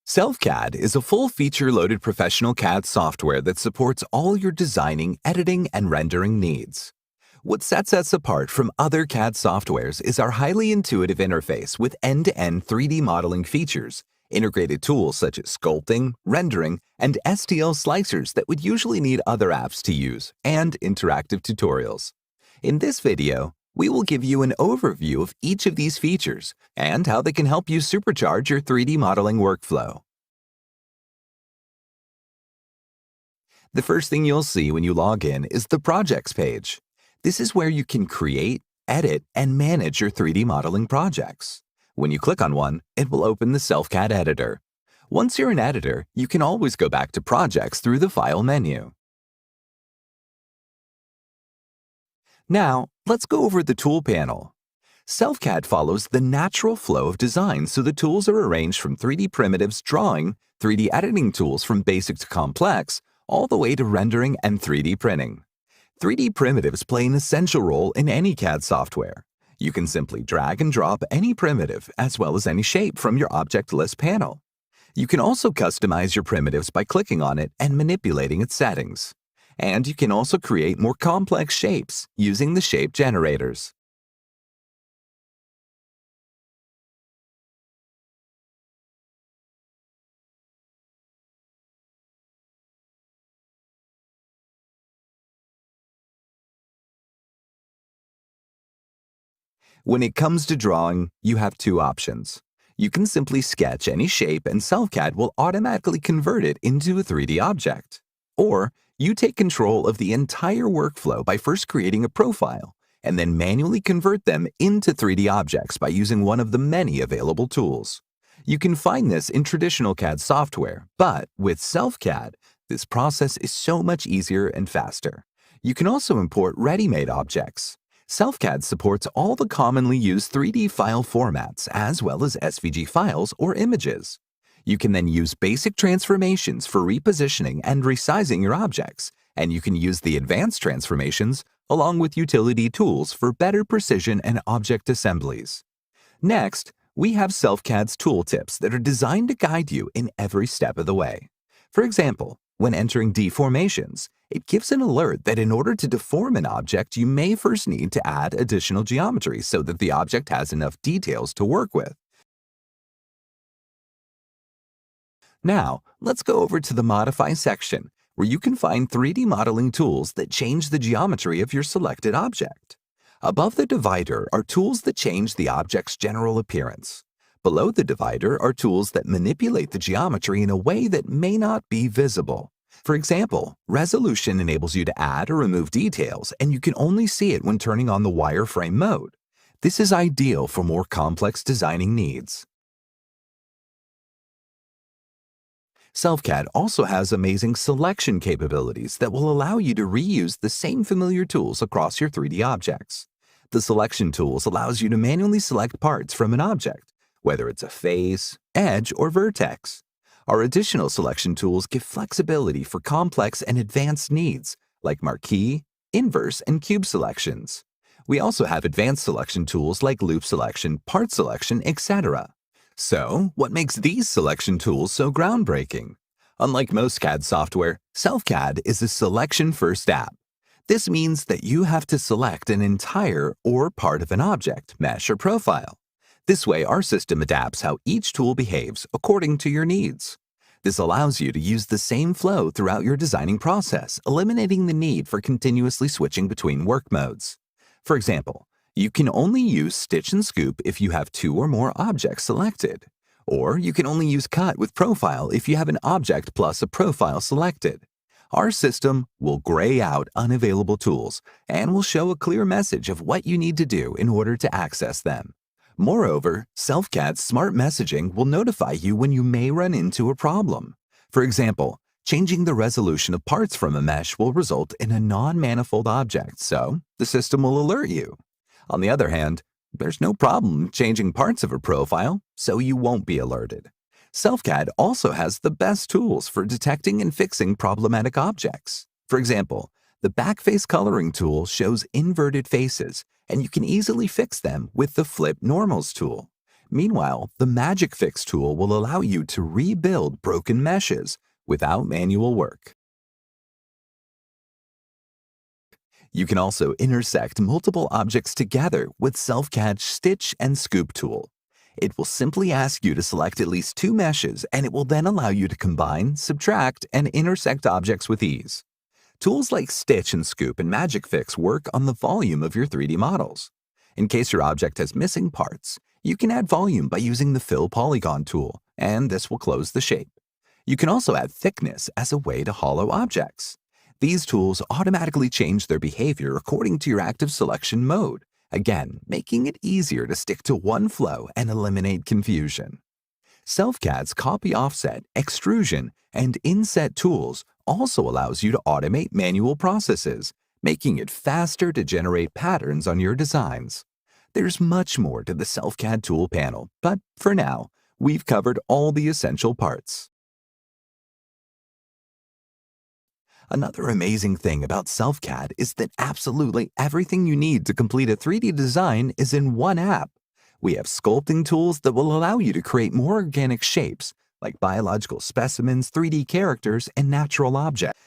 SelfCAD is a full-feature-loaded professional CAD software that supports all your designing, editing, and rendering needs. What sets us apart from other CAD softwares is our highly intuitive interface with end-to-end 3D modeling features, integrated tools such as Sculpting, rendering, and STL slicers that would usually need other apps to use, and interactive tutorials. In this video, we will give you an overview of each of these features and how they can help you supercharge your 3D modeling workflow. The first thing you'll see when you log in is the Projects page. This is where you can create, edit, and manage your 3D modeling projects. When you click on one, it will open the SelfCAD editor. Once you're an editor, you can always go back to Projects through the File menu. Now, let's go over the Tool panel. SelfCAD follows the natural flow of design, so the tools are arranged from 3D primitives drawing, 3D editing tools from basic to complex, all the way to rendering and 3D printing. 3D primitives play an essential role in any CAD software. You can simply drag and drop any primitive as well as any shape from your object list panel. You can also customize your primitives by clicking on it and manipulating its settings. And you can also create more complex shapes using the shape generators. When it comes to drawing, you have two options. You can simply sketch any shape and SelfCAD will automatically convert it into a 3D object. Or you take control of the entire workflow by first creating a profile and then manually convert them into 3D objects by using one of the many available tools. You can find this in traditional CAD software, but with SelfCAD, this process is so much easier and faster. You can also import ready-made objects. SelfCAD supports all the commonly used 3D file formats as well as SVG files or images. You can then use basic transformations for repositioning and resizing your objects, and you can use the advanced transformations along with utility tools for better precision and object assemblies. Next, we have SelfCAD's tooltips that are designed to guide you in every step of the way. For example, when entering deformations, it gives an alert that in order to deform an object, you may first need to add additional geometry so that the object has enough details to work with. Now, let's go over to the Modify section, where you can find 3D modeling tools that change the geometry of your selected object. Above the divider are tools that change the object's general appearance. Below the divider are tools that manipulate the geometry in a way that may not be visible. For example, resolution enables you to add or remove details, and you can only see it when turning on the wireframe mode. This is ideal for more complex designing needs. SelfCAD also has amazing selection capabilities that will allow you to reuse the same familiar tools across your 3D objects. The selection tools allows you to manually select parts from an object, whether it's a face, edge, or vertex. Our additional selection tools give flexibility for complex and advanced needs, like marquee, inverse, and cube selections. We also have advanced selection tools like loop selection, part selection, etc. So, what makes these selection tools so groundbreaking? Unlike most CAD software, SelfCAD is a selection-first app. This means that you have to select an entire or part of an object, mesh, or profile. This way, our system adapts how each tool behaves according to your needs. This allows you to use the same flow throughout your designing process, eliminating the need for continuously switching between work modes. For example, you can only use Stitch and Scoop if you have two or more objects selected. Or you can only use Cut with Profile if you have an object plus a profile selected. Our system will gray out unavailable tools and will show a clear message of what you need to do in order to access them. Moreover, SelfCAD's smart messaging will notify you when you may run into a problem. For example, changing the resolution of parts from a mesh will result in a non-manifold object, so the system will alert you. On the other hand, there's no problem changing parts of a profile, so you won't be alerted. SelfCAD also has the best tools for detecting and fixing problematic objects. For example, the Backface Coloring tool shows inverted faces, and you can easily fix them with the Flip Normals tool. Meanwhile, the Magic Fix tool will allow you to rebuild broken meshes without manual work. You can also intersect multiple objects together with SelfCAD's Stitch and Scoop tool. It will simply ask you to select at least two meshes, and it will then allow you to combine, subtract, and intersect objects with ease. Tools like Stitch and Scoop and Magic Fix work on the volume of your 3D models. In case your object has missing parts, you can add volume by using the Fill Polygon tool, and this will close the shape. You can also add thickness as a way to hollow objects. These tools automatically change their behavior according to your active selection mode, again, making it easier to stick to one flow and eliminate confusion. SelfCAD's copy offset, extrusion, and inset tools also allows you to automate manual processes, making it faster to generate patterns on your designs. There's much more to the SelfCAD tool panel, but for now, we've covered all the essential parts. Another amazing thing about SelfCAD is that absolutely everything you need to complete a 3D design is in one app. We have sculpting tools that will allow you to create more organic shapes, like biological specimens, 3D characters, and natural objects.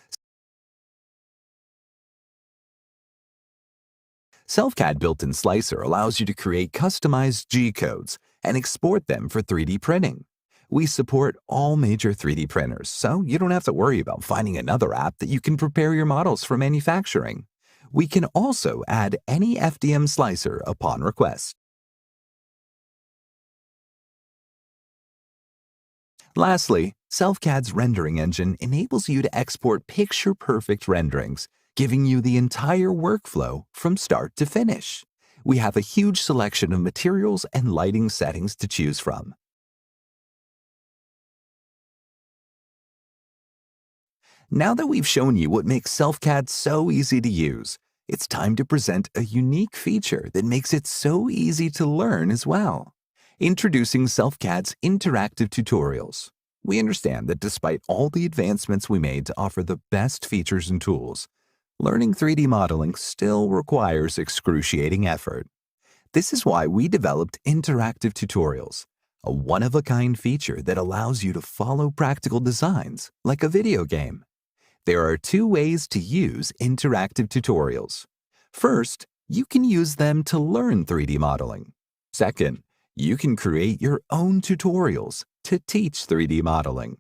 SelfCAD built-in slicer allows you to create customized G-codes and export them for 3D printing. We support all major 3D printers, so you don't have to worry about finding another app that you can prepare your models for manufacturing. We can also add any FDM slicer upon request. Lastly, SelfCAD's rendering engine enables you to export picture-perfect renderings, giving you the entire workflow from start to finish. We have a huge selection of materials and lighting settings to choose from. Now that we've shown you what makes SelfCAD so easy to use, it's time to present a unique feature that makes it so easy to learn as well. Introducing SelfCAD's interactive tutorials. We understand that despite all the advancements we made to offer the best features and tools, learning 3D modeling still requires excruciating effort. This is why we developed interactive tutorials, a one-of-a-kind feature that allows you to follow practical designs like a video game. There are two ways to use interactive tutorials. First, you can use them to learn 3D modeling. Second, you can create your own tutorials to teach 3D modeling.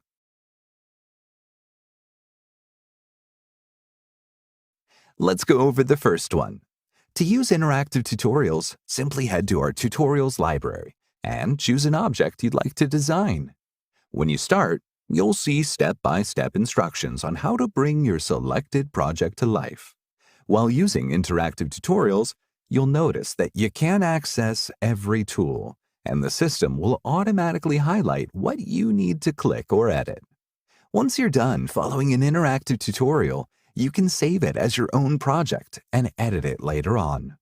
Let's go over the first one. To use interactive tutorials, simply head to our tutorials library and choose an object you'd like to design. When you start, you'll see step-by-step instructions on how to bring your selected project to life. While using interactive tutorials, you'll notice that you can't access every tool, and the system will automatically highlight what you need to click or edit. Once you're done following an interactive tutorial, you can save it as your own project and edit it later on.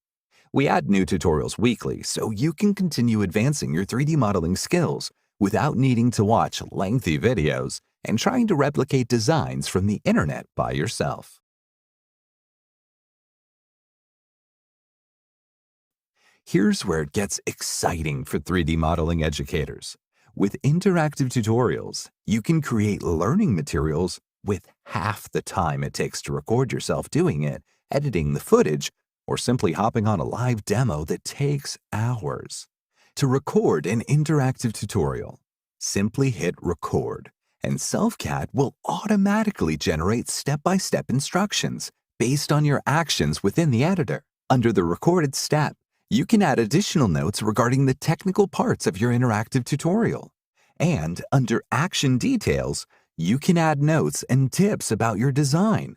We add new tutorials weekly so you can continue advancing your 3D modeling skills without needing to watch lengthy videos and trying to replicate designs from the internet by yourself. Here's where it gets exciting for 3D modeling educators. With interactive tutorials, you can create learning materials with half the time it takes to record yourself doing it, editing the footage, or simply hopping on a live demo that takes hours. To record an interactive tutorial, simply hit record, and SelfCAD will automatically generate step-by-step instructions based on your actions within the editor. Under the recorded step, you can add additional notes regarding the technical parts of your interactive tutorial. And under Action Details, you can add notes and tips about your design.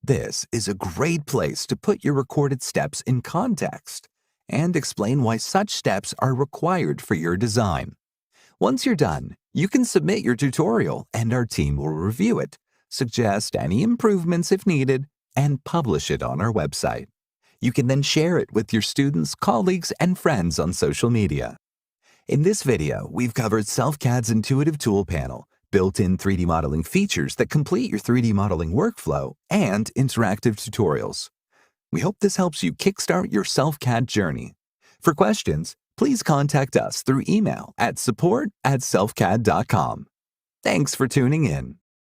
This is a great place to put your recorded steps in context and explain why such steps are required for your design. Once you're done, you can submit your tutorial and our team will review it, suggest any improvements if needed, and publish it on our website. You can then share it with your students, colleagues, and friends on social media. In this video, we've covered SelfCAD's intuitive tool panel, built-in 3D modeling features that complete your 3D modeling workflow, and interactive tutorials. We hope this helps you kickstart your SelfCAD journey. For questions, please contact us through email at support@selfcad.com. Thanks for tuning in.